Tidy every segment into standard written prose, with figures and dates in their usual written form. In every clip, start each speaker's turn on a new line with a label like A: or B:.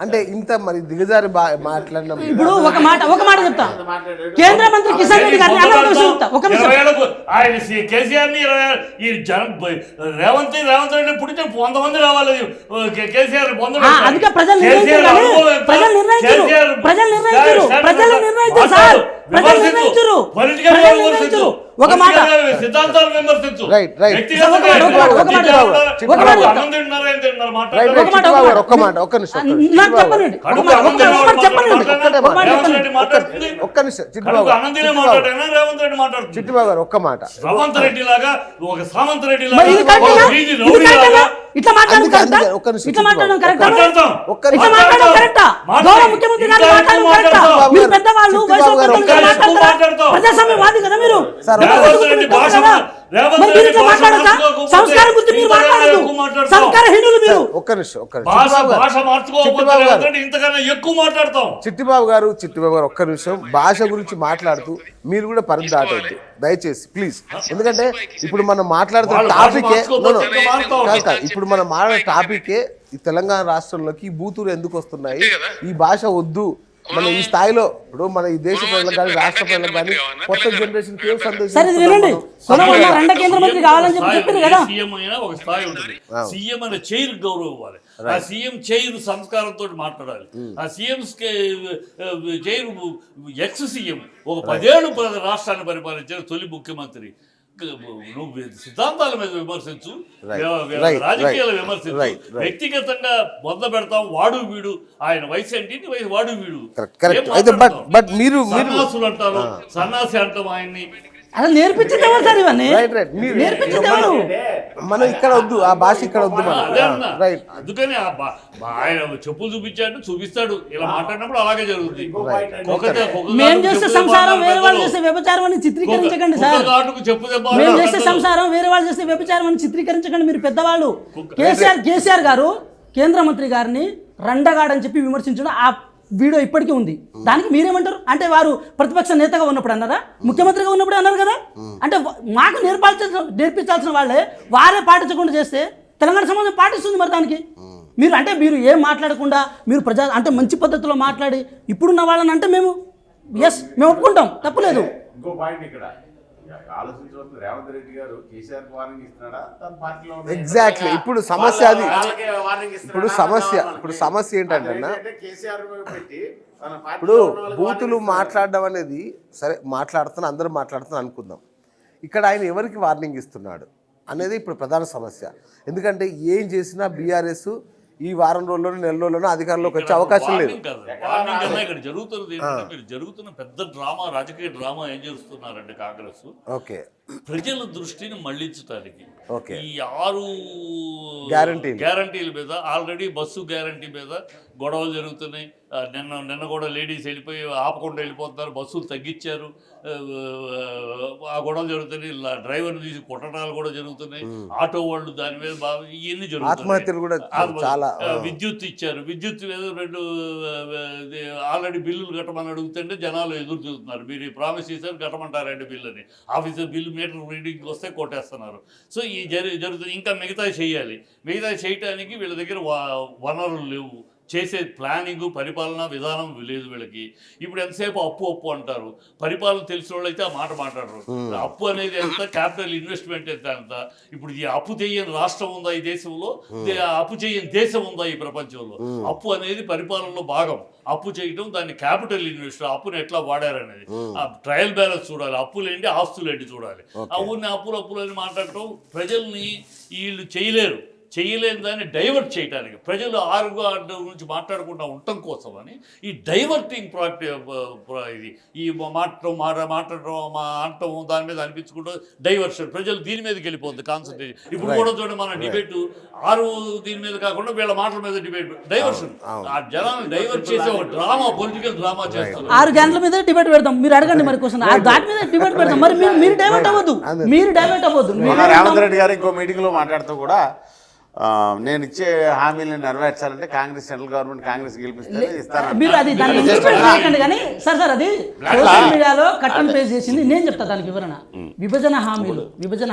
A: అంటే ఇంత మరి దిగజారి మాట్లాడిన
B: ఇప్పుడు ఒక మాట చెప్తా. కేంద్ర మంత్రి కిషన్ రెడ్డి గారిని
C: ఆయన కేసీఆర్ ని ఈ జనం రేవంత్ రెడ్డి పుడితే 100 మంది రావాలి. కేసీఆర్
B: అందుకే ప్రజలు నిర్ణయించారు. ఒక మాట
C: సిద్ధాంతాలు విమర్శించు.
A: చిట్టిబాబు గారు ఒక్క మాట.
C: రేవంత్ రెడ్డి లాగా ఒక సామంత్ రెడ్డి
B: ఇట్లా మాట్లాడడం కరెక్టా? పెద్దవాళ్ళు ప్రజాస్వామ్యవాది కదా మీరు. సంస్కారం గురించి మీరు మాట్లాడదు. సంస్కారహీనులు మీరు.
A: ఒక్క నిమిషం చిట్టిబాబు గారు ఒక్క నిమిషం. భాష గురించి మాట్లాడుతూ మీరు కూడా పరిధి దాటవద్దు దయచేసి ప్లీజ్. ఎందుకంటే ఇప్పుడు మనం మాట్లాడుతున్న టాపికే ఇప్పుడు మనం మాట్లాడే టాపికే ఈ తెలంగాణ రాష్ట్రంలోకి ఈ బూతులు ఎందుకు వస్తున్నాయి, ఈ భాష వద్దు, మన ఈ స్థాయిలో ఇప్పుడు మన ఈ దేశ ప్రజలకు కానీ రాష్ట్ర ప్రజలకు కానీ కొత్త జనరేషన్
C: సీఎం అనే చైర్ గౌరవం ఇవ్వాలి. ఆ సీఎం చైర్ సంస్కారంతో మాట్లాడాలి. ఆ సీఎం చైర్ ఎక్స్ సీఎం ఒక 10 ఏళ్ళు రాష్ట్రాన్ని పరిపాలించిన తొలి ముఖ్యమంత్రి. నువ్వు సిద్ధాంతాల మీద విమర్శించు, రాజకీయాలు విమర్శించు, వ్యక్తిగతంగా మొదలు పెడతాం. వాడు వీడు ఆయన వయసు ఏంటి, వాడు వీడు సన్నాసులు అంటారు, సన్నాసి అంటాం ఆయన్ని.
B: అలా నేర్పించేదేమో సార్ ఇవన్నీ
A: మనం ఇక్కడ వద్దు, ఆ భాష ఇక్కడ వద్దు.
C: అందుకని ఆయన చెప్పులు చూపిస్తాడు. ఇలా మాట్లాడినప్పుడు అలాగే జరుగుతుంది.
B: మేము చేసే సంసారం వేరే వాళ్ళు చేసే వ్యభిచారం అని చిత్రీకరించకండి సార్. మేము చేసే సంసారం వేరే వాళ్ళు చేసే వ్యభిచారం అని చిత్రీకరించకండి. మీరు పెద్దవాళ్ళు. కేసీఆర్ గారు కేంద్ర మంత్రి గారిని రండగాడని చెప్పి విమర్శించడం ఆ వీడియో ఇప్పటికీ ఉంది. దానికి మీరేమంటారు? అంటే వారు ప్రతిపక్ష నేతగా ఉన్నప్పుడు అన్నారా, ముఖ్యమంత్రిగా ఉన్నప్పుడు అన్నారు కదా. అంటే మాకు నేర్పించాల్సిన వాళ్ళే వారే పాటించకుండా చేస్తే తెలంగాణ సమాజం పాటిస్తుంది. మరి దానికి మీరు ఏం మాట్లాడకుండా మీరు అంటే మంచి పద్ధతిలో మాట్లాడి ఇప్పుడున్న వాళ్ళని అంటే మేము ఒప్పుకుంటాం, తప్పులేదు.
D: ఇంకో పాయింట్ ఇక్కడ ఆలోచించవలసిన రేవంత్ రెడ్డి గారు కేసీఆర్ వార్నింగ్ ఇస్తున్నాడా తన పార్టీలో
A: ఎగ్జాక్ట్లీ ఇప్పుడు సమస్య అది. ఇప్పుడు సమస్య ఏంటంటే
D: కేసీఆర్ పెట్టి
A: ఇప్పుడు బూతులు మాట్లాడడం అనేది సరే, అందరూ మాట్లాడుతున్నా అనుకుందాం. ఇక్కడ ఆయన ఎవరికి వార్నింగ్ ఇస్తున్నాడు అనేది ఇప్పుడు ప్రధాన సమస్య. ఎందుకంటే ఏం చేసినా బీఆర్ఎస్ ఈ వారం రోజుల్లోనూ నెల రోజుల్లోనూ అధికారంలోకి వచ్చే అవకాశం లేదు.
C: ఇక్కడ జరుగుతున్న పెద్ద డ్రామా, రాజకీయ డ్రామా ఏం చేస్తున్నారంటే కాంగ్రెస్ ప్రజల దృష్టిని మళ్లించడానికి ఈ 6 గ్యారంటీల మీద ఆల్రెడీ బస్సు గ్యారంటీ మీద గొడవలు జరుగుతున్నాయి. నిన్న కూడా లేడీస్ వెళ్ళిపోయి ఆపకుండా వెళ్ళిపోతున్నారు, బస్సులు తగ్గించారు, ఆ గొడవలు జరుగుతున్నాయి. డ్రైవర్ని తీసి కొట్టడాలు కూడా జరుగుతున్నాయి. ఆటో వాళ్ళు దాని మీద ఇవన్నీ జరుగుతున్నాయి. విద్యుత్ ఇచ్చారు, విద్యుత్ మీద 2 ఆల్రెడీ బిల్లులు కట్టమని అడుగుతుంటే జనాలు ఎదురు చూస్తున్నారు. మీరు ప్రామిస్ చేశారు కట్టమంటారండి బిల్లు అని. ఆఫీసర్ బిల్లు మీటర్ రీడింగ్ వస్తే కొట్టేస్తున్నారు. సో ఈ జరుగుతుంది. ఇంకా మిగతా చేయటానికి వీళ్ళ దగ్గర వనరులు లేవు. చేసే ప్లానింగ్, పరిపాలన విధానం లేదు వీళ్ళకి. ఇప్పుడు ఎంతసేపు అప్పు అంటారు. పరిపాలన తెలిసిన వాళ్ళు అయితే ఆ మాట మాట్లాడరు. అప్పు అనేది ఎంత, క్యాపిటల్ ఇన్వెస్ట్మెంట్ ఎంత. ఇప్పుడు ఈ అప్పు చేయని రాష్ట్రం ఉందా ఈ దేశంలో? అప్పు చేయని దేశం ఉందా ఈ ప్రపంచంలో? అప్పు అనేది పరిపాలనలో భాగం. అప్పు చేయటం, దాన్ని క్యాపిటల్ ఇన్వెస్ట్, అప్పుని ఎట్లా వాడారనేది ఆ ట్రయల్ బ్యాలెన్స్ చూడాలి. అప్పులేంటి ఆస్తులేంటి చూడాలి. ఆ ఊరిని అప్పులు అని మాట్లాడటం ప్రజల్ని వీళ్ళు చేయలేని దాన్ని డైవర్ట్ చేయడానికి, ప్రజలు ఆరోగ్య గురించి మాట్లాడకుండా ఉండటం కోసమని ఈ డైవర్టింగ్ ఇది ఈ మాట్లాడటం అంటం దాని మీద అనిపించుకుంటూ డైవర్షన్, ప్రజలు దీని మీదకి వెళ్ళిపోతుంది కాన్సన్ట్రేషన్. ఇప్పుడు కూడా చూడండి మన డిబేట్ 6 దీని మీద కాకుండా వీళ్ళ మాటల మీద డిబేట్, డైవర్షన్. ఆ జనాన్ని డైవర్ట్ చేసే ఒక డ్రామా, పొలిటికల్ డ్రామా చేస్తారు.
B: 6 గంటల మీద డిబేట్ పెడతాం, మీరు అడగండి మరి క్వశ్చన్. దాని మీద డిబేట్ పెడతాం, మరి మీరు డైవర్ట్ అవ్వద్దు.
D: రేవంత్ రెడ్డి గారు ఇంకో మీటింగ్ లో మాట్లాడుతూ కూడా నేను ఇచ్చే హామీలను నెరవేర్చాలంటే సెంట్రల్ గవర్నమెంట్ కాంగ్రెస్ గెలిపిస్తే
B: కానీ సార్ అది సోషల్ మీడియాలో కట్ అండ్ పేస్ట్ చేసింది. నేను చెప్తా దానికి వివరణ. విభజన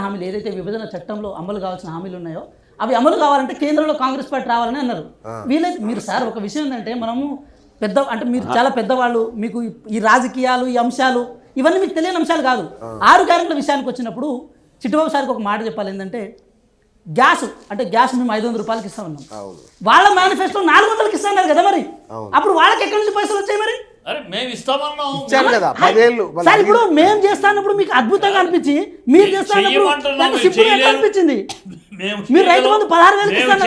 B: హామీలు ఏదైతే విభజన చట్టంలో అమలు కావాల్సిన హామీలు ఉన్నాయో అవి అమలు కావాలంటే కేంద్రంలో కాంగ్రెస్ పార్టీ రావాలని అన్నారు. వీళ్ళైతే మీరు సార్ ఒక విషయం ఏంటంటే మనము పెద్ద అంటే మీరు చాలా పెద్దవాళ్ళు, మీకు ఈ రాజకీయాలు ఈ అంశాలు ఇవన్నీ మీకు తెలియని అంశాలు కాదు. 6 గ్యారెంటీల విషయానికి వచ్చినప్పుడు చిట్టుబాబు సార్కి ఒక మాట చెప్పాలి ఏంటంటే గ్యాస్ మేము 500 రూపాయలకి ఇస్తామన్నాం, వాళ్ళ మేనిఫెస్టో 400కి ఇస్తున్నారు కదా, మరి అప్పుడు వాళ్ళకి ఎక్కడి నుంచి పైసలు వచ్చాయి? మరి
C: అరే మేము ఇస్తామన్నాం
A: కదా 10 ఏళ్ళు.
B: సార్ ఇప్పుడు మేము చేస్తానప్పుడు మీకు అద్భుతంగా అనిపించి మీరు చేస్తానప్పుడు నాకు సింపుల్ ఎట్లా అనిపించింది? మీరు రైతు బంధు 16,000కి ఇస్తాను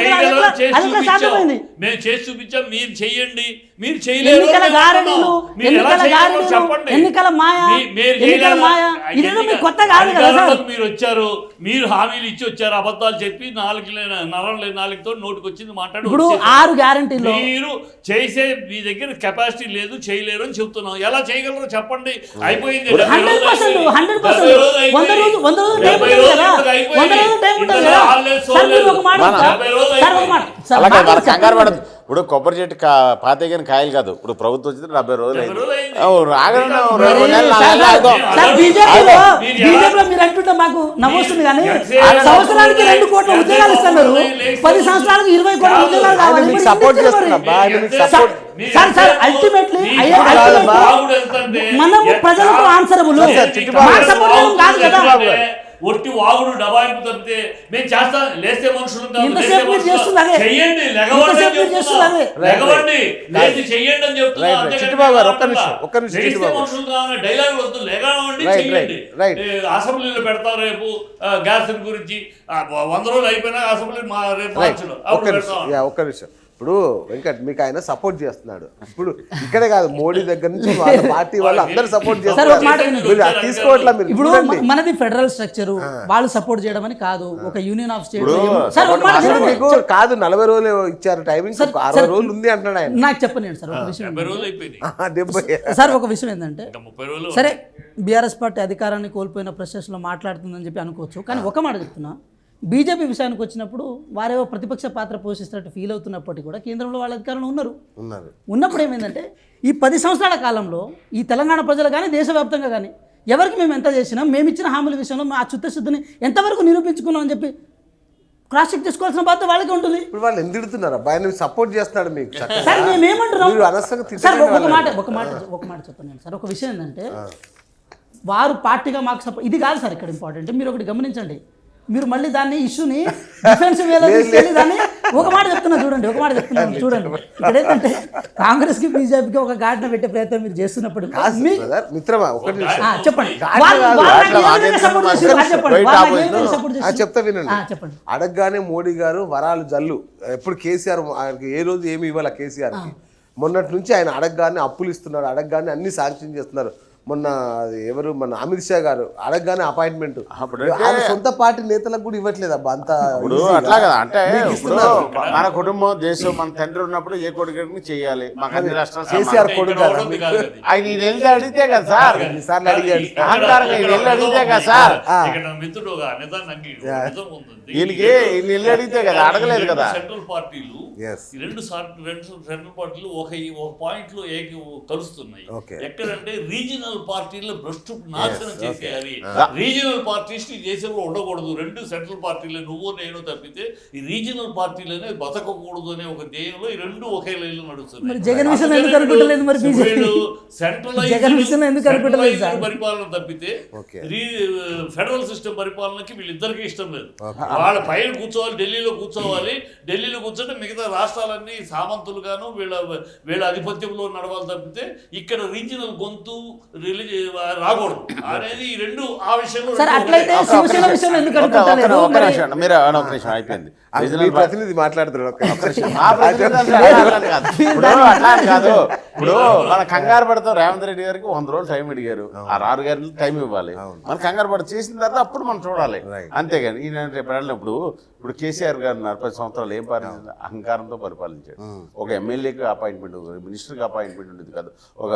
B: సాధ్యమైంది.
C: మేము చేసి చూపించాం, మీరు చెయ్యండి. మీరు చేయలేరు,
B: ఎన్నికల గారడీలు, ఎన్నికల మాయ ఇదేదో మీకు కొత్త కాదు కదా సార్.
C: మీరు వచ్చారు, మీరు హామీలు ఇచ్చి వచ్చారు, అబద్ధాలు చెప్పి నాలుగుతో నోటికి వచ్చింది మాట్లాడి
B: ఇప్పుడు 6 గ్యారెంటీలు
C: మీరు చేసే మీ దగ్గర కెపాసిటీ లేదు, చేయలేరు అని చెప్తున్నాం. ఎలా చేయగలరో చెప్పండి. అయిపోయింది
B: 100%. 100 రోజులు టైం ఉంటుంది కదా, 100 రోజులు టైం ఉంటుంది కదా సార్. మీరు ఒక మాట
D: కంగారు పడదు. ఇప్పుడు కొబ్బరి చెట్టు పాతేగిన కాయలు కాదు, ఇప్పుడు ప్రభుత్వం వచ్చింది 70 రోజులు
B: బీజేపీలో మీరు అంటుంటే మాకు నవ్వొస్తుంది, కానీ సంవత్సరానికి 2 కోట్ల ఉద్యోగాలు ఇస్తున్నారు, 10 సంవత్సరాలకు 20 కోట్ల ఉద్యోగాలు కావాలి.
A: సపోర్ట్ చేస్తున్నా.
B: సార్ అల్టిమేట్లీ మనం ప్రజలకు ఆన్సరబుల్ కాదు కదా.
C: ఒట్టి వాగుడు డబాయింపు తప్పితే మేము చేస్తాం. లేస్తే మనుషులు చెయ్యండి, లెగవండి, లేచి చెయ్యండి అని చెప్తున్నా. మనుషులు కావాలి, డైలాగ్ వద్దు, లెగవండి, చెయ్యండి. అసెంబ్లీలో పెడతాం రేపు గ్యాస్ గురించి, 100 రోజులు అయిపోయినా అసెంబ్లీ రేపు
A: ఒక్క నిమిషం. ఇప్పుడు వెంకట్ మీకు ఆయన సపోర్ట్ చేస్తున్నాడు. ఇప్పుడు ఇక్కడే కాదు, మోడీ దగ్గర నుంచి వాళ్ళ పార్టీ వాళ్ళు అందరూ సపోర్ట్ చేస్తున్నారు. తీసుకోవట్లా మీరు.
B: ఇప్పుడు మనది ఫెడరల్ స్ట్రక్చర్, వాళ్ళు సపోర్ట్ చేయడం అని కాదు, ఒక యూనియన్ ఆఫ్ స్టేట్
A: మీకు కాదు 40 రోజులు ఇచ్చారు టైమింగ్, 60 రోజులు ఉంది అంటున్నాడు ఆయన.
B: నాకు చెప్పండి సార్ ఒక విషయం.
C: 70
B: సార్ ఒక విషయం ఏంటంటే, సరే బీఆర్ఎస్ పార్టీ అధికారాన్ని కోల్పోయిన ప్రొసెస్లో మాట్లాడుతుందని చెప్పి అనుకోవచ్చు, కానీ ఒక మాట చెప్తున్నా, బీజేపీ విషయానికి వచ్చినప్పుడు వారేవో ప్రతిపక్ష పాత్ర పోషిస్తున్నట్టు ఫీల్ అవుతున్నప్పటికీ కూడా కేంద్రంలో వాళ్ళ అధికారంలో ఉన్నప్పుడు ఏమైందంటే ఈ 10 సంవత్సరాల కాలంలో ఈ తెలంగాణ ప్రజలు కానీ దేశవ్యాప్తంగా కానీ ఎవరికి మేము ఎంత చేసినా, మేము ఇచ్చిన హామీల విషయంలో మా చిత్తశుద్ధిని ఎంతవరకు నిరూపించుకున్నాం అని చెప్పి క్రాస్ చెక్ చేసుకోవాల్సిన బాధ్యత వాళ్ళకి ఉంటుంది.
A: ఇప్పుడు వాళ్ళు ఎందుకు తిడుతున్నారు? ఆయన సపోర్ట్ చేస్తున్నాడు మీకు.
B: సార్ మేమేమంటున్నాం సార్, ఒక మాట చెప్పండి సార్. ఒక విషయం ఏంటంటే వారు పార్టీగా మాకు సపోర్ట్, ఇది కాదు సార్ ఇక్కడ ఇంపార్టెంట్. మీరు ఒకటి గమనించండి, మీరు మళ్ళీ దాన్ని ఇష్యూని డిఫెన్స్ వేలో తీసుకెళ్ళి దాన్ని ఒక మాట చెప్తున్నాను చూడండి. ఇక్కడ ఏంటంటే కాంగ్రెస్కి బీజేపీకి ఒక ఘాటన పెట్టే ప్రయత్నం మీరు చేస్తున్నప్పుడు
A: చెప్తా వినండి. అడగగానే మోడీ గారు వరాలు జల్లు. ఎప్పుడు కేసీఆర్ ఏ రోజు ఏమి ఇవ్వాల కేసీఆర్కి, మొన్నటి నుంచి ఆయన అడగగానే అప్పులు ఇస్తున్నారు, అడగగానే అన్ని శాంక్షన్ చేస్తున్నారు. మొన్న ఎవరు మన అమిత్ షా గారు అడగగానే అపాయింట్మెంట్, సొంత పార్టీ నేతలకు కూడా ఇవ్వట్లేదు అబ్బా అంతా.
D: అట్లా కదా, అంటే మన కుటుంబం దేశం మన తండ్రి ఉన్నప్పుడు ఏ కొడుకు చేయాలి, మాకు అన్ని రాష్ట్రాలు
A: కేసీఆర్ కొడుకు
D: ఆయన వెళ్ళి అడిగితే కదా సార్, ఎన్నిసార్లు అడిగాడు అహంకారంగా వెళ్ళి అడిగితే కదా సార్, వీళ్ళకి వెళ్ళి అడిగితే కదా, అడగలేదు కదా.
C: సెంట్రల్ పార్టీలు రెండు సెంట్రల్ పార్టీలు ఒక పాయింట్ లో కలుస్తున్నాయి. ఎక్కడంటే రీజనల్ పార్టీలు భ్రష్టు నాశనం చేసేయాలి, రీజనల్ పార్టీస్ ఈ దేశంలో ఉండకూడదు, 2 సెంట్రల్ పార్టీలు నువ్వు నేను తప్పితే ఈ రీజనల్ పార్టీలనే బతకకూడదు అనే ఒక ధ్యేయంలో ఈ 2 ఒకే లైన్లో నడుస్తున్నాయి. పరిపాలన తప్పితే ఫెడరల్ సిస్టమ్ పరిపాలనకి వీళ్ళిద్దరికీ ఇష్టం లేదు. వాళ్ళ పైన కూర్చోవాలి, ఢిల్లీలో కూర్చోంటే మిగతా రాష్ట్రాలన్నీ సామంతులుగాను వీళ్ళ ఆధిపత్యంలో నడవాలి తప్పితే ఇక్కడ రీజనల్ గొంతు రాకూడదు అనేది ఈ 2 ఆ విషయంలో.
D: అయిపోయింది.
A: ప్రతినిధి మాట్లాడుతున్నాడు
D: కాదు. ఇప్పుడు మన కంగారు పడతాం, రేవంత్ రెడ్డి గారికి 100 రోజులు టైం అడిగారు, ఆ 6 గంటలు టైం ఇవ్వాలి. మన కంగారు పడ చేసిన తర్వాత అప్పుడు మనం చూడాలి, అంతేగాని ఈయన రేపు ఇప్పుడు కేసీఆర్ గారు 10 సంవత్సరాలు ఏం పాలించారు? అహంకారంతో పరిపాలించాడు. ఒక ఎమ్మెల్యేకి అపాయింట్మెంట్, ఒక మినిస్టర్కి అపాయింట్మెంట్ ఉండేది కాదు, ఒక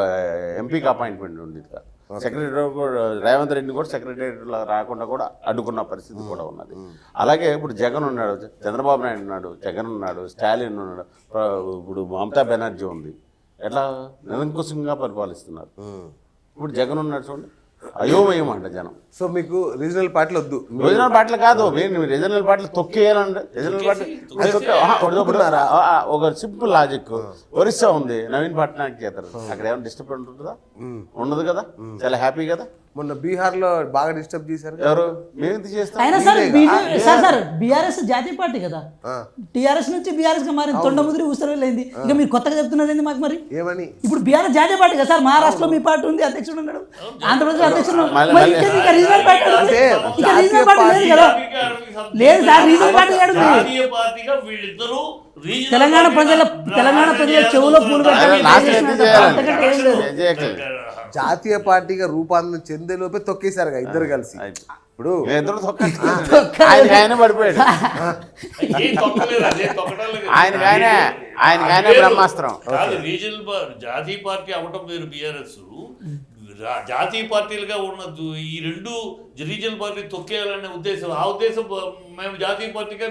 D: ఎంపీకి అపాయింట్మెంట్ ఉండేది కాదు. సెక్రటరీ కూడా రేవంత్ రెడ్డిని కూడా సెక్రటరీలో రాకుండా కూడా అడ్డుకున్న పరిస్థితి కూడా ఉన్నది. అలాగే ఇప్పుడు జగన్ ఉన్నాడు, చంద్రబాబు నాయుడు ఉన్నాడు, జగన్ ఉన్నాడు, స్టాలిన్ ఉన్నాడు, ఇప్పుడు మమతా బెనర్జీ ఉంది. ఎట్లా నిరంకుశంగా పరిపాలిస్తున్నారు. ఇప్పుడు జగన్ ఉన్నాడు చూడండి, అయోమయం అంట జనం.
A: సో మీకు రీజనల్ పార్టీలు వద్దు.
D: రీజనల్ పార్టీలు కాదు, నేను రీజనల్ పార్టీలు తొక్కేయాలంటే రీజనల్ పార్టీ
A: తొక్కుతున్నారా?
D: ఒక సింపుల్ లాజిక్. ఒరిస్సా ఉంది, నవీన్ పట్నాయక్ చేస్తారు, అక్కడ ఏమైనా డిస్టర్బ్ ఉంటుందా? ఉండదు కదా, చాలా హ్యాపీ కదా.
A: మొన్న బీహార్ లో బాగా డిస్టర్బ్ చేశారు.
D: ఎవరు? మేము ఎందుకు చేస్తాం?
B: అయినా సార్ బీఆర్ఎస్ జాతీయ పార్టీ కదా, టీఆర్ఎస్ నుంచి బీఆర్ఎస్ గా మారింది, తొండముదిరి ఊసరవేలైంది. ఇంకా మీరు కొత్తగా చెప్తున్నది మాకు మరి
A: ఏమని?
B: ఇప్పుడు బీఆర్ఎస్ జాతీయ పార్టీ కదా సార్, మహారాష్ట్రలో మీ పార్టీ ఉంది, అధ్యక్షుడు ఉన్నాడు, ఆంధ్రప్రదేశ్ అధ్యక్షుడు, రీజనల్ పార్టీ లేదు కదా. లేదు సార్, రీజనల్ పార్టీ
C: జాతీయ పార్టీగా వీళ్ళిద్దరూ
B: తెలంగాణ ప్రజల చెవులో పూలు
A: జాతీయ పార్టీగా రూపాంతరం చెందే లోపే తొక్కేశారు ఇద్దరు కలిసి. ఇప్పుడు
D: ఆయన పడిపోయాడు, ఆయనకాయనే బ్రహ్మాస్త్రం.
C: రీజనల్ జాతీయ పార్టీ అవటం వేరు, బీఆర్ఎస్ జాతీయ పార్టీలుగా ఉన్నది. ఈ రెండు రీజనల్ పార్టీ తొక్కేయాలనే ఉద్దేశం, ఆ ఉద్దేశం మేము జాతీయ పార్టీగా